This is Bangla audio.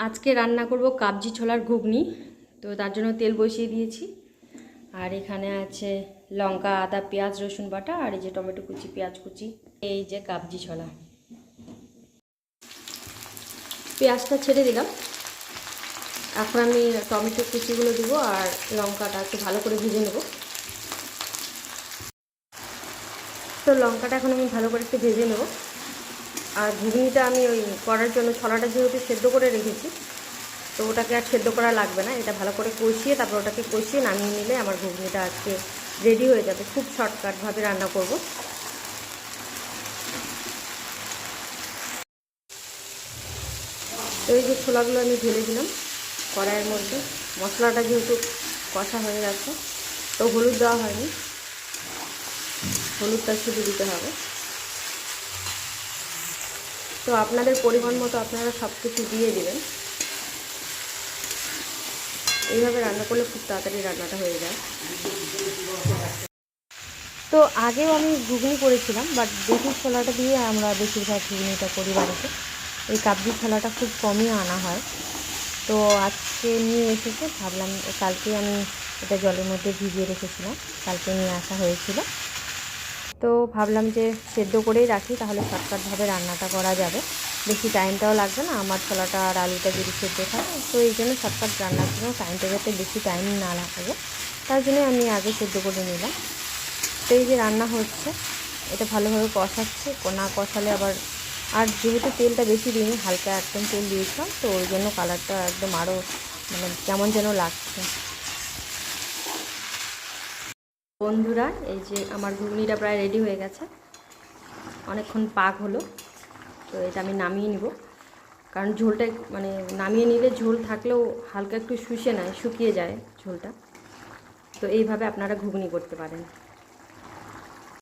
আজকে রান্না করব কাবজি ছোলার ঘুগনি। তো তার জন্য তেল বসিয়ে দিয়েছি। আর এখানে আছে লঙ্কা, আদা, পেঁয়াজ, রসুন বাটা, আর এই যে টমেটো কুচি, পেঁয়াজ কুচি। এই যে কাবজি ছোলা। পেঁয়াজটা ছেড়ে দিলাম। এখন আমি টমেটো কুচিগুলো দিব আর লঙ্কাটা একটু ভালো করে ভেজে নেব। তো লঙ্কাটা এখন আমি ভালো করে একটু ভেজে নেব। আর ঘুগনিটা আমি ওই করার জন্য ছোলাটা যেহেতু সেদ্ধ করে রেখেছি, তো ওটাকে আর সেদ্ধ করা লাগবে না। এটা ভালো করে কষিয়ে তারপর ওটাকে কষিয়ে নামিয়ে নিলে আমার ঘুগনিটা আজকে রেডি হয়ে যাবে। খুব শর্টকাটভাবে রান্না করব। তো এই যে ছোলাগুলো আমি ঢেলে দিলাম কড়াইয়ের মধ্যে। মশলাটা যেহেতু কষা হয়ে গেছে, তো হলুদ দেওয়া হয়নি, হলুদটা শুধু দিতে হবে। তো আপনাদের পরিমাণ মতো আপনারা সব কিছু দিয়ে দেবেন। এইভাবে রান্না করলে খুব তাড়াতাড়ি রান্নাটা হয়ে যায়। তো আগেও আমি ঘুগনি করেছিলাম, বাট দেশি ছোলাটা দিয়ে আমরা বেশিরভাগ ঘুগনিটা করি বাড়িতে। এই কাবজি ছোলাটা খুব কমই আনা হয়। তো আজকে নিয়ে এসেছে, ভাবলাম কালকে আমি এটা জলের মধ্যে ভিজিয়ে রেখেছিলাম, কালকে নিয়ে আসা হয়েছিল। তো ভাবলাম যে সেদ্ধ করেই রাখি, তাহলে শর্টকাটভাবে রান্নাটা করা যাবে, বেশি টাইমটাও লাগবে না। আমার ছোলাটা আর আলুটা যদি সেদ্ধ থাকে, তো এই জন্য শর্টকাট রান্নার জন্য টাইমটা যাতে বেশি টাইম না লাগে, তার জন্য আমি আগে সেদ্ধ করে নিলাম। তো এই যে রান্না হচ্ছে, এটা ভালোভাবে কষাচ্ছে, না কষালে আবার, আর যেহেতু তেলটা বেশি দিইনি, হালকা একদম তেল দিয়েছিলাম, তো ওই জন্য কালারটা একদম আরও মানে কেমন যেন লাগছে। বন্ধুরা, এই যে আমার ঘুগনিটা প্রায় রেডি হয়ে গেছে, অনেকক্ষণ পাক হলো। তো এটা আমি নামিয়ে নিব, কারণ ঝোলটা মানে নামিয়ে নিলে ঝোল থাকলেও হালকা একটু শুষে নেয়, শুকিয়ে যায় ঝোলটা। তো এইভাবে আপনারা ঘুগনি করতে পারেন।